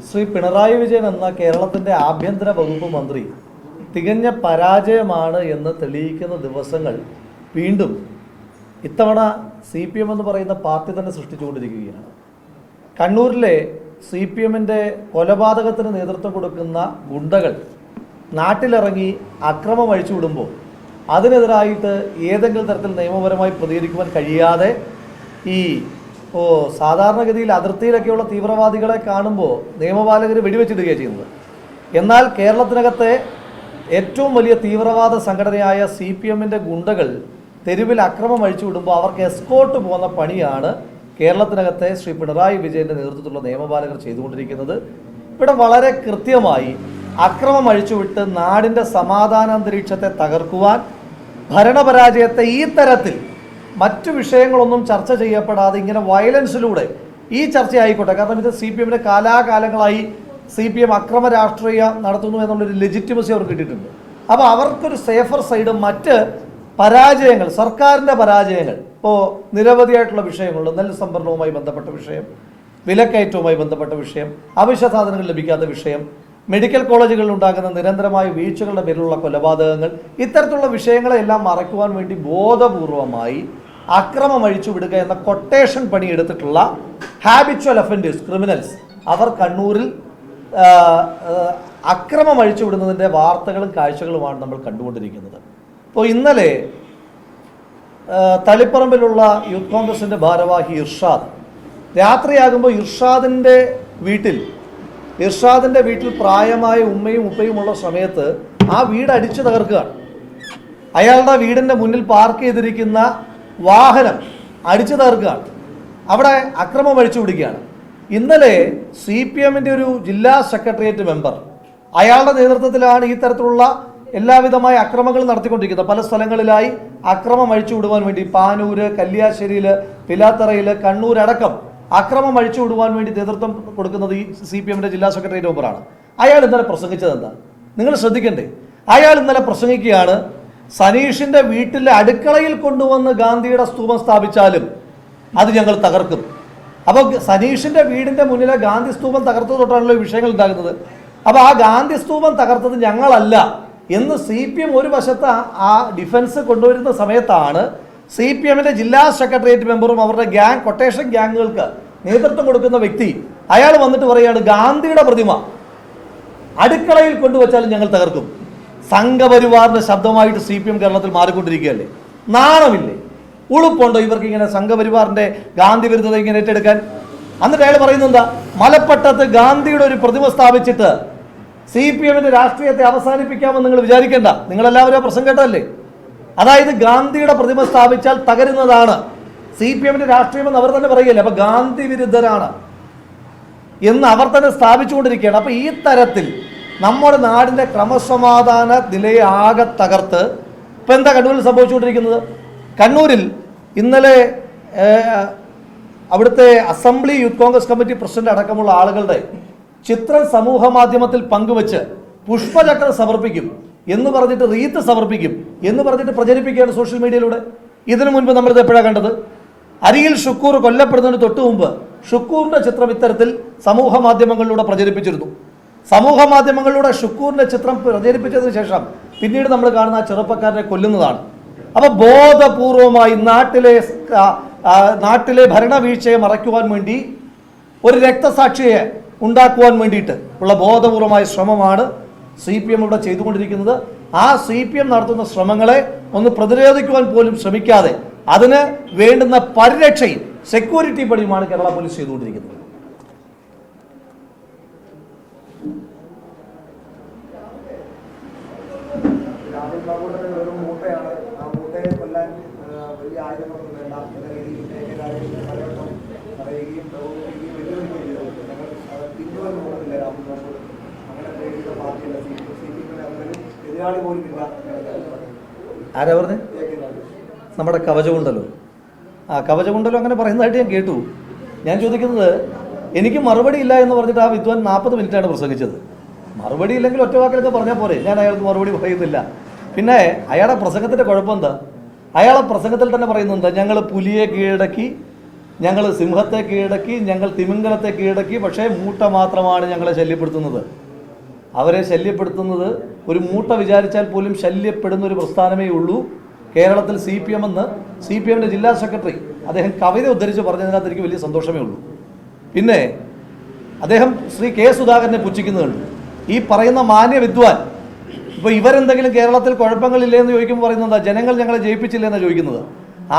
ശ്രീ പിണറായി വിജയൻ എന്ന കേരളത്തിൻ്റെ ആഭ്യന്തര വകുപ്പ് മന്ത്രി തികഞ്ഞ പരാജയമാണ് എന്ന് തെളിയിക്കുന്ന ദിവസങ്ങൾ വീണ്ടും ഇത്തവണ CPM എന്ന് പറയുന്ന പാർട്ടി തന്നെ സൃഷ്ടിച്ചുകൊണ്ടിരിക്കുകയാണ്. കണ്ണൂരിലെ CPMൻ്റെ കൊലപാതകത്തിന് നേതൃത്വം കൊടുക്കുന്ന ഗുണ്ടകൾ നാട്ടിലിറങ്ങി അക്രമം അഴിച്ചുവിടുമ്പോൾ അതിനെതിരായിട്ട് ഏതെങ്കിലും തരത്തിൽ നിയമപരമായി പ്രതികരിക്കുവാൻ കഴിയാതെ ഈ സാധാരണഗതിയിൽ അതിർത്തിയിലൊക്കെയുള്ള തീവ്രവാദികളെ കാണുമ്പോൾ നിയമപാലകർ വെടിവെച്ചിടുകയാണ് ചെയ്യുന്നത്. എന്നാൽ കേരളത്തിനകത്തെ ഏറ്റവും വലിയ തീവ്രവാദ സംഘടനയായ CPMൻ്റെ ഗുണ്ടകൾ തെരുവിൽ അക്രമം അഴിച്ചുവിടുമ്പോൾ അവർക്ക് എസ്കോർട്ട് പോകുന്ന പണിയാണ് കേരളത്തിനകത്തെ ശ്രീ പിണറായി വിജയൻ്റെ നേതൃത്വത്തിലുള്ള നിയമപാലകർ ചെയ്തുകൊണ്ടിരിക്കുന്നത്. ഇവിടെ വളരെ കൃത്യമായി അക്രമം അഴിച്ചുവിട്ട് നാടിൻ്റെ സമാധാനാന്തരീക്ഷത്തെ തകർക്കുവാൻ, ഭരണപരാജയത്തെ ഈ തരത്തിൽ മറ്റു വിഷയങ്ങളൊന്നും ചർച്ച ചെയ്യപ്പെടാതെ ഇങ്ങനെ വയലൻസിലൂടെ ഈ ചർച്ചയായിക്കോട്ടെ, കാരണം ഇത് CPMൻ്റെ കാലാകാലങ്ങളായി CPM അക്രമ രാഷ്ട്രീയം നടത്തുന്നു എന്നുള്ളൊരു ലെജിറ്റിമസി അവർക്ക് കിട്ടിയിട്ടുണ്ട്. അപ്പോൾ അവർക്കൊരു സേഫർ സൈഡ് മറ്റ് പരാജയങ്ങൾ, സർക്കാരിൻ്റെ പരാജയങ്ങൾ, ഇപ്പോൾ നിരവധിയായിട്ടുള്ള വിഷയങ്ങളുണ്ട്. നെൽ സംഭരണവുമായി ബന്ധപ്പെട്ട വിഷയം, വിലക്കയറ്റവുമായി ബന്ധപ്പെട്ട വിഷയം, അവശ്യ സാധനങ്ങൾ ലഭിക്കാത്ത വിഷയം, മെഡിക്കൽ കോളേജുകളിൽ ഉണ്ടാകുന്ന നിരന്തരമായ വീഴ്ചകളുടെ പേരിലുള്ള കൊലപാതകങ്ങൾ, ഇത്തരത്തിലുള്ള വിഷയങ്ങളെല്ലാം മറയ്ക്കുവാൻ വേണ്ടി ബോധപൂർവമായി അക്രമം അഴിച്ചുവിടുക എന്ന കൊട്ടേഷൻ പണിയെടുത്തിട്ടുള്ള ഹാബിച്വൽ ഒഫൻഡേഴ്സ്, ക്രിമിനൽസ്, അവർ കണ്ണൂരിൽ അക്രമം അഴിച്ചുവിടുന്നതിൻ്റെ വാർത്തകളും കാഴ്ചകളുമാണ് നമ്മൾ കണ്ടുകൊണ്ടിരിക്കുന്നത്. ഇപ്പോൾ ഇന്നലെ തളിപ്പറമ്പിലുള്ള യൂത്ത് കോൺഗ്രസിൻ്റെ ഭാരവാഹി ഇർഷാദ് രാത്രിയാകുമ്പോൾ ഇർഷാദിൻ്റെ വീട്ടിൽ പ്രായമായ ഉമ്മയും ഉപ്പയുമുള്ള സമയത്ത് ആ വീട് അടിച്ചു തകർക്കുകയാണ്. അയാളുടെ വീടിൻ്റെ മുന്നിൽ പാർക്ക് ചെയ്തിരിക്കുന്ന വാഹനം അടിച്ചു തകർക്കുകയാണ്. അവിടെ അക്രമം അഴിച്ചു വിടുകയാണ്. ഇന്നലെ CPMൻ്റെ ഒരു ജില്ലാ സെക്രട്ടേറിയറ്റ് മെമ്പർ, അയാളുടെ നേതൃത്വത്തിലാണ് ഈ തരത്തിലുള്ള എല്ലാവിധമായ അക്രമങ്ങൾ നടത്തിക്കൊണ്ടിരിക്കുന്നത്. പല സ്ഥലങ്ങളിലായി അക്രമം അഴിച്ചു വിടുവാൻ വേണ്ടി പാനൂര്, കല്യാശ്ശേരിയിൽ, പിലാത്തറയിൽ, കണ്ണൂരടക്കം അക്രമം അഴിച്ചു വിടുവാൻ വേണ്ടി നേതൃത്വം കൊടുക്കുന്നത് ഈ CPMൻ്റെ ജില്ലാ സെക്രട്ടേറിയറ്റ് മെമ്പറാണ്. അയാൾ ഇന്നലെ പ്രസംഗിച്ചത് എന്താ നിങ്ങൾ ശ്രദ്ധിക്കണ്ടേ? അയാൾ ഇന്നലെ പ്രസംഗിക്കുകയാണ്, സനീഷിൻ്റെ വീട്ടിലെ അടുക്കളയിൽ കൊണ്ടുവന്ന് ഗാന്ധിയുടെ സ്തൂപം സ്ഥാപിച്ചാലും അത് ഞങ്ങൾ തകർക്കും. അപ്പോൾ സനീഷിൻ്റെ വീടിൻ്റെ മുന്നിലെ ഗാന്ധി സ്തൂപം തകർത്തത് തൊട്ടാണല്ലോ ഈ വിഷയങ്ങൾ ഉണ്ടാകുന്നത്. അപ്പോൾ ആ ഗാന്ധി സ്തൂപം തകർത്തത് ഞങ്ങളല്ല എന്ന് CPM ഒരു വശത്ത് ആ ഡിഫൻസ് കൊണ്ടുവരുന്ന സമയത്താണ് CPMൻ്റെ ജില്ലാ സെക്രട്ടേറിയറ്റ് മെമ്പറും അവരുടെ കൊട്ടേഷൻ ഗ്യാങ്ങുകൾക്ക് നേതൃത്വം കൊടുക്കുന്ന വ്യക്തി അയാൾ വന്നിട്ട് പറയുകയാണ്, ഗാന്ധിയുടെ പ്രതിമ അടുക്കളയിൽ കൊണ്ടുവച്ചാലും ഞങ്ങൾ തകർക്കും. സംഘപരിവാറിന്റെ ശബ്ദമായിട്ട് CPM കേരളത്തിൽ മാറിക്കൊണ്ടിരിക്കുകയല്ലേ? നാണമില്ലേ? ഉളുപ്പുണ്ടോ ഇവർക്ക് ഇങ്ങനെ സംഘപരിവാറിന്റെ ഗാന്ധി വിരുദ്ധത ഇങ്ങനെ ഏറ്റെടുക്കാൻ? എന്നിട്ട് അയാൾ പറയുന്നത് എന്താ, മലപ്പട്ടത്ത് ഗാന്ധിയുടെ ഒരു പ്രതിമ സ്ഥാപിച്ചിട്ട് CPMൻ്റെ രാഷ്ട്രീയത്തെ അവസാനിപ്പിക്കാമെന്ന് നിങ്ങൾ വിചാരിക്കേണ്ട. നിങ്ങളെല്ലാവരും പ്രസംഗം കേട്ടതല്ലേ? അതായത് ഗാന്ധിയുടെ പ്രതിമ സ്ഥാപിച്ചാൽ തകരുന്നതാണ് CPMൻ്റെ രാഷ്ട്രീയമെന്ന് അവർ തന്നെ പറയുകയല്ലേ. അപ്പൊ ഗാന്ധി വിരുദ്ധരാണ് എന്ന് അവർ തന്നെ സ്ഥാപിച്ചുകൊണ്ടിരിക്കുകയാണ്. അപ്പൊ ഈ തരത്തിൽ നമ്മുടെ നാടിൻ്റെ ക്രമസമാധാന നിലയെ ആകെ തകർത്ത് ഇപ്പം എന്താ കണ്ണൂരിൽ സംഭവിച്ചുകൊണ്ടിരിക്കുന്നത്? കണ്ണൂരിൽ ഇന്നലെ അവിടുത്തെ assembly youth Congress committee president അടക്കമുള്ള ആളുകളുടെ ചിത്രം സമൂഹ മാധ്യമത്തിൽ പങ്കുവെച്ച് പുഷ്പചക്രം സമർപ്പിക്കും എന്ന് പറഞ്ഞിട്ട്, റീത്ത് സമർപ്പിക്കും എന്ന് പറഞ്ഞിട്ട് പ്രചരിപ്പിക്കുകയാണ് സോഷ്യൽ മീഡിയയിലൂടെ. ഇതിനു മുൻപ് നമ്മളിത് എപ്പോഴാണ് കണ്ടത്? അരിയിൽ ഷുക്കൂർ കൊല്ലപ്പെടുന്നതിന് തൊട്ട് മുമ്പ് ഷുക്കൂറിൻ്റെ ചിത്രം ഇത്തരത്തിൽ സമൂഹ മാധ്യമങ്ങളിലൂടെ പ്രചരിപ്പിച്ചിരുന്നു. സമൂഹ മാധ്യമങ്ങളിലൂടെ ഷുക്കൂറിൻ്റെ ചിത്രം പ്രചരിപ്പിച്ചതിന് ശേഷം പിന്നീട് നമ്മൾ കാണുന്ന ആ ചെറുപ്പക്കാരനെ കൊല്ലുന്നതാണ്. അപ്പോൾ ബോധപൂർവമായി നാട്ടിലെ ഭരണവീഴ്ചയെ മറയ്ക്കുവാൻ വേണ്ടി ഒരു രക്തസാക്ഷിയെ ഉണ്ടാക്കുവാൻ വേണ്ടിയിട്ട് ഉള്ള ബോധപൂർവമായ ശ്രമമാണ് CPM ഇവിടെ ചെയ്തുകൊണ്ടിരിക്കുന്നത്. ആ CPM നടത്തുന്ന ശ്രമങ്ങളെ ഒന്ന് പ്രതിരോധിക്കുവാൻ പോലും ശ്രമിക്കാതെ അതിന് വേണ്ടുന്ന പരിരക്ഷയും സെക്യൂരിറ്റി പണിയുമാണ് കേരള പോലീസ് ചെയ്തുകൊണ്ടിരിക്കുന്നത്. ആരാ പറഞ്ഞേ? നമ്മുടെ കവചമുണ്ടല്ലോ, കവചമുണ്ടല്ലോ അങ്ങനെ പറയുന്നതായിട്ട് ഞാൻ കേട്ടു. ഞാൻ ചോദിക്കുന്നത്, എനിക്ക് മറുപടി ഇല്ല എന്ന് പറഞ്ഞിട്ട് ആ വിദ്വാൻ 40 മിനിറ്റാണ് പ്രസംഗിച്ചത്. മറുപടി ഇല്ലെങ്കിൽ ഒറ്റ വാക്കിലൊക്കെ പറഞ്ഞാൽ പോരെ? ഞാൻ അയാൾക്ക് മറുപടി പറയുന്നില്ല. പിന്നെ അയാളുടെ പ്രസംഗത്തിൻ്റെ കുഴപ്പം എന്താ? അയാളെ പ്രസംഗത്തിൽ തന്നെ പറയുന്നത് എന്താ, ഞങ്ങൾ പുലിയെ കീഴടക്കി ഞങ്ങൾ സിംഹത്തെ കീഴടക്കി, ഞങ്ങൾ തിമിംഗലത്തെ കീഴടക്കി, പക്ഷേ മൂട്ട മാത്രമാണ് ഞങ്ങളെ ശല്യപ്പെടുത്തുന്നത്. അവരെ ശല്യപ്പെടുത്തുന്നത് ഒരു മൂട്ട വിചാരിച്ചാൽ പോലും ശല്യപ്പെടുന്ന ഒരു പ്രസ്ഥാനമേ ഉള്ളൂ കേരളത്തിൽ. CPM എന്ന് CPMൻ്റെ ജില്ലാ സെക്രട്ടറി അദ്ദേഹം കവിത ഉദ്ധരിച്ച് പറഞ്ഞതിനകത്ത് എനിക്ക് വലിയ സന്തോഷമേ ഉള്ളൂ. പിന്നെ അദ്ദേഹം ശ്രീ K. സുധാകരനെ പുച്ഛിക്കുന്നുണ്ട്. ഈ പറയുന്ന മാന്യ വിദ്വാൻ ഇപ്പോൾ ഇവരെന്തെങ്കിലും കേരളത്തിൽ കുഴപ്പങ്ങളില്ലേന്ന് ചോദിക്കുമ്പോൾ പറയുന്നത് എന്താ? ജനങ്ങൾ ഞങ്ങളെ ജയിപ്പിച്ചില്ലെന്നാണ് ചോദിക്കുന്നത്.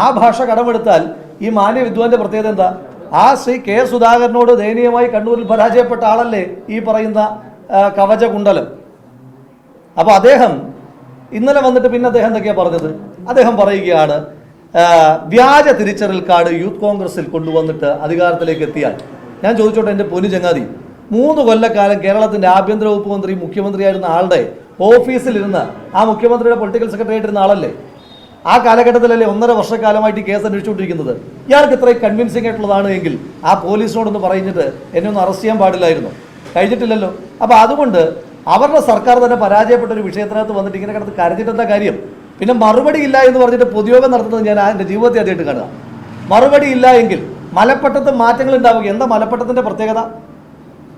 ആ ഭാഷ കടമെടുത്താൽ ഈ മാന്യ വിദ്വാന്റെ പ്രത്യേകത എന്താ? ആ ശ്രീ K. സുധാകരനോട് ദയനീയമായി കണ്ണൂരിൽ പരാജയപ്പെട്ട ആളല്ലേ ഈ പറയുന്ന കവച കുണ്ടലം. അപ്പോൾ അദ്ദേഹം ഇന്നലെ വന്നിട്ട് പിന്നെ അദ്ദേഹം എന്തൊക്കെയാണ് പറഞ്ഞത്? അദ്ദേഹം പറയുകയാണ് വ്യാജ തിരിച്ചറിയൽ കാർഡ് യൂത്ത് കോൺഗ്രസിൽ കൊണ്ടുവന്നിട്ട് അധികാരത്തിലേക്ക് എത്തിയാൽ. ഞാൻ ചോദിച്ചോട്ടെ എൻ്റെ പൊന്നു ചങ്ങാതി, 3 കൊല്ലക്കാലം കേരളത്തിൻ്റെ ആഭ്യന്തര വകുപ്പ് മന്ത്രി മുഖ്യമന്ത്രിയായിരുന്ന ആളുടെ ഓഫീസിലിരുന്ന് ആ മുഖ്യമന്ത്രിയുടെ പൊളിറ്റിക്കൽ സെക്രട്ടറി ആയിട്ടിരുന്ന ആളല്ലേ? ആ കാലഘട്ടത്തിലല്ലേ 1.5 വർഷക്കാലമായിട്ട് ഈ കേസ് അന്വേഷിച്ചുകൊണ്ടിരിക്കുന്നത്. ഇയാൾക്ക് ഇത്രയും കൺവിൻസിംഗ് ആയിട്ടുള്ളതാണ് എങ്കിൽ ആ പോലീസിനോടൊന്ന് പറഞ്ഞിട്ട് എന്നെ ഒന്ന് അറസ്റ്റ് ചെയ്യാൻ പാടില്ലായിരുന്നു. കഴിഞ്ഞിട്ടില്ലല്ലോ. അപ്പോൾ അതുകൊണ്ട് അവരുടെ സർക്കാർ തന്നെ പരാജയപ്പെട്ട ഒരു വിഷയത്തിനകത്ത് വന്നിട്ട് ഇങ്ങനെ കിടന്ന് കരഞ്ഞിട്ട് എന്താ കാര്യം? പിന്നെ മറുപടി ഇല്ല എന്ന് പറഞ്ഞിട്ട് പൊതുയോഗം നടത്തുന്നത് ഞാൻ എൻ്റെ ജീവിതത്തിൽ ആദ്യമായിട്ട് കാണുക. മറുപടി ഇല്ല എങ്കിൽ മലപ്പട്ടത്ത് മാറ്റങ്ങൾ ഉണ്ടാവുക. എന്താ മലപ്പട്ടത്തിൻ്റെ പ്രത്യേകത?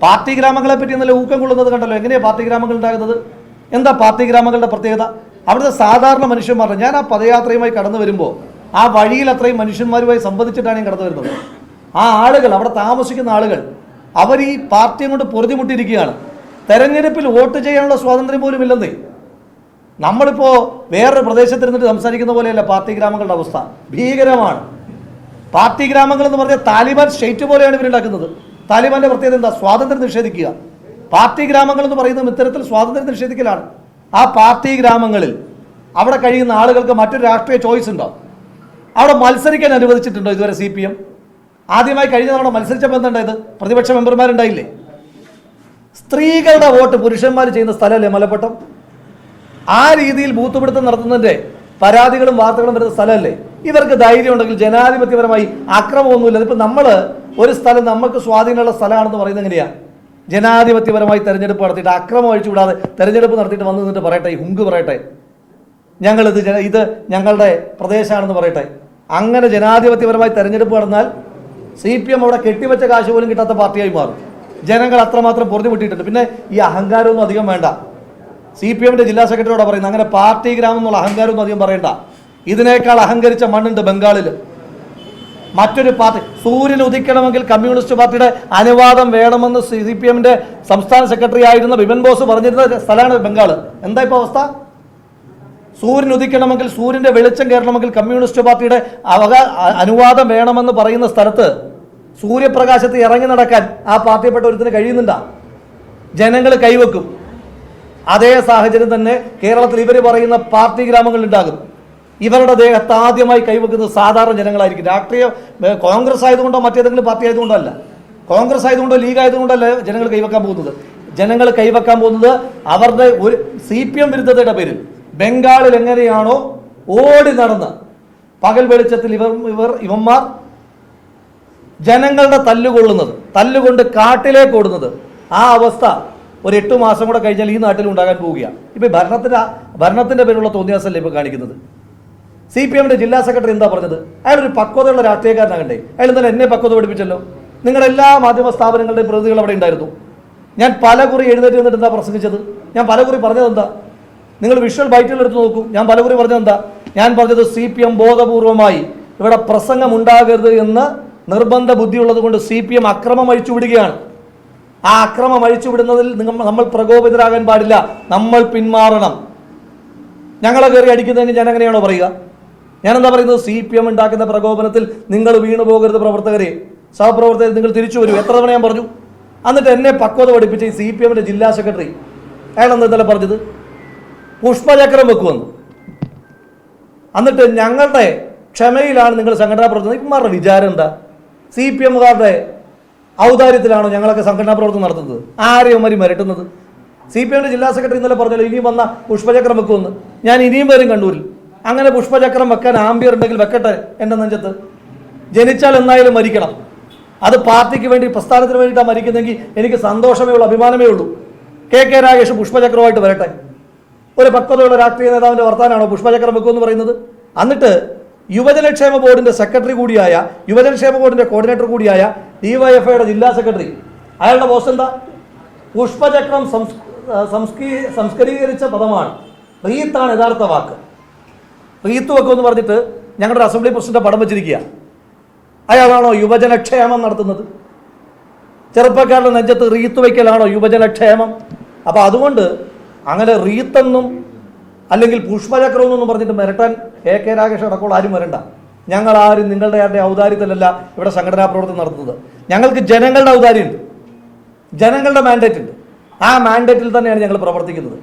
പാർട്ടി ഗ്രാമങ്ങളെ പറ്റി ഇന്നലെ ഊക്കം കൊള്ളുന്നത് കണ്ടല്ലോ. എങ്ങനെയാണ് പാർട്ടി ഗ്രാമങ്ങൾ ഉണ്ടാകുന്നത്? എന്താ പാർട്ടി ഗ്രാമങ്ങളുടെ പ്രത്യേകത? അവിടുത്തെ സാധാരണ മനുഷ്യന്മാരുടെ, ഞാൻ ആ പദയാത്രയുമായി കടന്നു വരുമ്പോൾ ആ വഴിയിൽ അത്രയും മനുഷ്യന്മാരുമായി സംബന്ധിച്ചിട്ടാണ് ഞാൻ കടന്നു വരുന്നത്. ആ ആളുകൾ, അവിടെ താമസിക്കുന്ന ആളുകൾ, അവർ ഈ പാർട്ടിയും കൊണ്ട് പൊറുതിമുട്ടിയിരിക്കുകയാണ്. തെരഞ്ഞെടുപ്പിൽ വോട്ട് ചെയ്യാനുള്ള സ്വാതന്ത്ര്യം പോലും ഇല്ലെന്നേ. നമ്മളിപ്പോൾ വേറൊരു പ്രദേശത്തിരുന്നിട്ട് സംസാരിക്കുന്ന പോലെയല്ല പാർട്ടി ഗ്രാമങ്ങളുടെ അവസ്ഥ. ഭീകരമാണ്. പാർട്ടി ഗ്രാമങ്ങൾ എന്ന് പറഞ്ഞാൽ താലിബാൻ സ്റ്റേറ്റ് പോലെയാണ് ഇവരുണ്ടാക്കുന്നത്. താലിബാന്റെ പ്രത്യേകത എന്താ? സ്വാതന്ത്ര്യം നിഷേധിക്കുക. പാർട്ടി ഗ്രാമങ്ങൾ എന്ന് പറയുന്നത് ഇത്തരത്തിൽ സ്വാതന്ത്ര്യം നിഷേധിക്കലാണ്. ആ പാർട്ടി ഗ്രാമങ്ങളിൽ അവിടെ കഴിയുന്ന ആളുകൾക്ക് മറ്റൊരു രാഷ്ട്രീയ ചോയ്സ് ഉണ്ടോ? അവിടെ മത്സരിക്കാൻ അനുവദിച്ചിട്ടുണ്ടോ ഇതുവരെ CPM? ആദ്യമായി കഴിഞ്ഞ തവണ മത്സരിച്ചപ്പോൾ എന്തുണ്ടായത്? പ്രതിപക്ഷ മെമ്പർമാരുണ്ടായില്ലേ? സ്ത്രീകളുടെ വോട്ട് പുരുഷന്മാർ ചെയ്യുന്ന സ്ഥലമല്ലേ മലപ്പട്ടം? ആ രീതിയിൽ ബൂത്തുപിടുത്തം നടത്തുന്നതിൻ്റെ പരാതികളും വാർത്തകളും വരുന്ന സ്ഥലമല്ലേ? ഇവർക്ക് ധൈര്യം ഉണ്ടെങ്കിൽ ജനാധിപത്യപരമായി അക്രമമൊന്നുമില്ല. ഇപ്പം നമ്മൾ ഒരു സ്ഥലം നമുക്ക് സ്വാധീനമുള്ള സ്ഥലമാണെന്ന് പറയുന്നത് എങ്ങനെയാണ്? ജനാധിപത്യപരമായി തെരഞ്ഞെടുപ്പ് നടത്തിയിട്ട് അക്രമം അഴിച്ചുകൂടാതെ തെരഞ്ഞെടുപ്പ് നടത്തിയിട്ട് വന്നു നിന്നിട്ട് പറയട്ടെ, ഈ ഹുങ്ക് പറയട്ടെ, ഇത് ഞങ്ങളുടെ പ്രദേശമാണെന്ന് പറയട്ടെ. അങ്ങനെ ജനാധിപത്യപരമായി തെരഞ്ഞെടുപ്പ് നടന്നാൽ CPM അവിടെ കെട്ടിവെച്ച കാശ് പോലും കിട്ടാത്ത പാർട്ടിയായി മാറും. ജനങ്ങൾ അത്രമാത്രം പൊറുതിമുട്ടിയിട്ടുണ്ട്. പിന്നെ ഈ അഹങ്കാരമൊന്നും അധികം വേണ്ട. CPMൻ്റെ ജില്ലാ സെക്രട്ടറിയോട് പറയുന്നത് അങ്ങനെ പാർട്ടി ഗ്രാമം എന്നുള്ള അഹങ്കാരമൊന്നും അധികം പറയണ്ട. ഇതിനേക്കാൾ അഹങ്കരിച്ച മണ്ണുണ്ട് ബംഗാളിൽ. മറ്റൊരു പാർട്ടി സൂര്യൻ ഉദിക്കണമെങ്കിൽ കമ്മ്യൂണിസ്റ്റ് പാർട്ടിയുടെ അനുവാദം വേണമെന്ന് CPMൻ്റെ സംസ്ഥാന സെക്രട്ടറി ആയിരുന്ന ബിപിൻ ബോസ് പറഞ്ഞിരുന്ന സ്ഥലമാണ് ബംഗാൾ. എന്താ ഇപ്പോൾ അവസ്ഥ? സൂര്യൻ ഉദിക്കണമെങ്കിൽ, സൂര്യൻ്റെ വെളിച്ചം കയറണമെങ്കിൽ കമ്മ്യൂണിസ്റ്റ് പാർട്ടിയുടെ അനുവാദം വേണമെന്ന് പറയുന്ന സ്ഥലത്ത് സൂര്യപ്രകാശത്ത് ഇറങ്ങി നടക്കാൻ ആ പാർട്ടിയിൽപ്പെട്ട ഒരുത്തിന് കഴിയുന്നുണ്ടാ? ജനങ്ങൾ കൈവെക്കും. അതേ സാഹചര്യം തന്നെ കേരളത്തിൽ ഇവർ പറയുന്ന പാർട്ടി ഗ്രാമങ്ങളുണ്ടാകും. ഇവരുടെ ദേഹത്ത് ആദ്യമായി കൈവെക്കുന്നത് സാധാരണ ജനങ്ങളായിരിക്കും. രാഷ്ട്രീയ കോൺഗ്രസ് ആയതുകൊണ്ടോ മറ്റേതെങ്കിലും പാർട്ടി ആയതുകൊണ്ടോ അല്ല, കോൺഗ്രസ് ആയതുകൊണ്ടോ ലീഗ് ആയതുകൊണ്ടല്ല ജനങ്ങൾ കൈവെക്കാൻ പോകുന്നത്. ജനങ്ങൾ കൈവെക്കാൻ പോകുന്നത് അവരുടെ ഒരു CPM വിരുദ്ധതയുടെ പേരിൽ ബംഗാളിൽ എങ്ങനെയാണോ ഓടി നടന്ന് പകൽ വെളിച്ചത്തിൽ ഇവന്മാർ ജനങ്ങളുടെ തല്ലുകൊണ്ട് കാട്ടിലേക്ക് ഓടുന്നത്, ആ അവസ്ഥ ഒരു 8 മാസം കൂടെ കഴിഞ്ഞാൽ ഈ നാട്ടിൽ ഉണ്ടാകാൻ പോവുകയാണ്. ഇപ്പോൾ ഭരണത്തിൻ്റെ പേരുള്ള തോന്നിയാസല്ലേ ഇപ്പോൾ കാണിക്കുന്നത്. CPMൻ്റെ ജില്ലാ സെക്രട്ടറി എന്താ പറഞ്ഞത്? അയാളൊരു പക്വതയുള്ള രാഷ്ട്രീയക്കാരനാകണ്ടേ? അയാൾ ഇന്നലെ എന്നെ പക്വത പഠിപ്പിച്ചല്ലോ. നിങ്ങളുടെ എല്ലാ മാധ്യമ സ്ഥാപനങ്ങളുടെയും പ്രതിനിധികൾ അവിടെ ഉണ്ടായിരുന്നു. ഞാൻ പലകുറി എഴുന്നേറ്റ് നിന്നിട്ട് എന്താ പ്രസംഗിച്ചത്? ഞാൻ പലകുറി പറഞ്ഞത് എന്താ? നിങ്ങൾ വിഷ്വൽ ബൈറ്റുകൾ എടുത്ത് നോക്കൂ. ഞാൻ പലകുറി പറഞ്ഞത് എന്താ? ഞാൻ പറഞ്ഞത് CPM ബോധപൂർവമായി ഇവിടെ പ്രസംഗം ഉണ്ടാകരുത് എന്ന് നിർബന്ധ ബുദ്ധിയുള്ളത് കൊണ്ട് CPM അക്രമം അഴിച്ചുവിടുകയാണ്. ആ അക്രമം അഴിച്ചുവിടുന്നതിൽ നമ്മൾ പ്രകോപിതരാകാൻ പാടില്ല. നമ്മൾ പിന്മാറണം. ഞങ്ങളെ കയറി അടിക്കുന്നതെങ്കിൽ ഞാൻ എങ്ങനെയാണോ പറയുക? ഞാനെന്താ പറയുന്നത്? CPM ഉണ്ടാക്കുന്ന പ്രകോപനത്തിൽ നിങ്ങൾ വീണു പോകരുത്. പ്രവർത്തകരെ, സഹപ്രവർത്തകരെ, നിങ്ങൾ തിരിച്ചു വരൂ. എത്ര തവണ ഞാൻ പറഞ്ഞു? എന്നിട്ട് എന്നെ പക്വത പഠിപ്പിച്ച ഈ CPMൻ്റെ ജില്ലാ സെക്രട്ടറി അയാളെന്താ ഇന്നലെ പറഞ്ഞത്? പുഷ്പചക്രം വെക്കുമെന്ന്. എന്നിട്ട് ഞങ്ങളുടെ ക്ഷമയിലാണ് നിങ്ങൾ സംഘടനാ പ്രവർത്തനം. ഇവന്മാരുടെ വിചാരം എന്താ? CPMകാരുടെ ഔദാര്യത്തിലാണോ ഞങ്ങളൊക്കെ സംഘടനാ പ്രവർത്തനം നടത്തുന്നത്? ആരെയും മരി മരട്ടുന്നത്? CPMൻ്റെ ജില്ലാ സെക്രട്ടറി ഇന്നലെ പറഞ്ഞല്ലോ ഇനിയും വന്ന പുഷ്പചക്രം വെക്കുമെന്ന്. ഞാൻ ഇനിയും വരും കണ്ണൂരിൽ. അങ്ങനെ പുഷ്പചക്രം വെക്കാൻ ആംബിയർ ഉണ്ടെങ്കിൽ വെക്കട്ടെ എൻ്റെ നെഞ്ചത്ത്. ജനിച്ചാൽ എന്നായാലും മരിക്കണം. അത് പാർട്ടിക്ക് വേണ്ടി, പ്രസ്ഥാനത്തിന് വേണ്ടിയിട്ടാണ് മരിക്കുന്നെങ്കിൽ എനിക്ക് സന്തോഷമേ ഉള്ളൂ, അഭിമാനമേ ഉള്ളൂ. KK രാഗേഷ് പുഷ്പചക്രമായിട്ട് വരട്ടെ. ഒരു പക്വതയുള്ള രാഷ്ട്രീയ നേതാവിൻ്റെ വർത്താനാണോ പുഷ്പചക്രം വെക്കുമെന്ന് പറയുന്നത്? എന്നിട്ട് യുവജനക്ഷേമ ബോർഡിന്റെ സെക്രട്ടറി കൂടിയായ, യുവജനക്ഷേമ ബോർഡിന്റെ കോർഡിനേറ്റർ കൂടിയായ ഡിവൈഎഫ്ഐയുടെ ജില്ലാ സെക്രട്ടറി, അയാളുടെ പോസ്റ്റ് എന്താ? പുഷ്പചക്രം സംസ്കരീകരിച്ച പദമാണ്. റീത്താണ് യഥാർത്ഥ വാക്ക്. റീത്ത് വെക്കുമെന്ന് പറഞ്ഞിട്ട് ഞങ്ങളുടെ അസംബ്ലി പ്രസിഡന്റ് പടം വെച്ചിരിക്കുക. അയാളാണോ യുവജനക്ഷേമം നടത്തുന്നത്? ചെറുപ്പക്കാരുടെ നെഞ്ചത്ത് റീത്ത് വയ്ക്കലാണോ യുവജനക്ഷേമം? അപ്പോൾ അതുകൊണ്ട് അങ്ങനെ റീത്തെന്നും അല്ലെങ്കിൽ പുഷ്പചക്രം എന്നൊന്നും പറഞ്ഞിട്ട് മിരട്ടാൻ കെ രാഗേഷ് അടക്കമുള്ള ആരും വരണ്ട. ഞങ്ങൾ ആരും നിങ്ങളുടെ ആരുടെ ഔദാര്യത്തിലല്ല ഇവിടെ സംഘടനാ പ്രവർത്തനം നടത്തുന്നത്. ഞങ്ങൾക്ക് ജനങ്ങളുടെ ഔദാര്യമുണ്ട്, ജനങ്ങളുടെ മാൻഡേറ്റ് ഉണ്ട്. ആ മാൻഡേറ്റിൽ തന്നെയാണ് ഞങ്ങൾ പ്രവർത്തിക്കുന്നത്.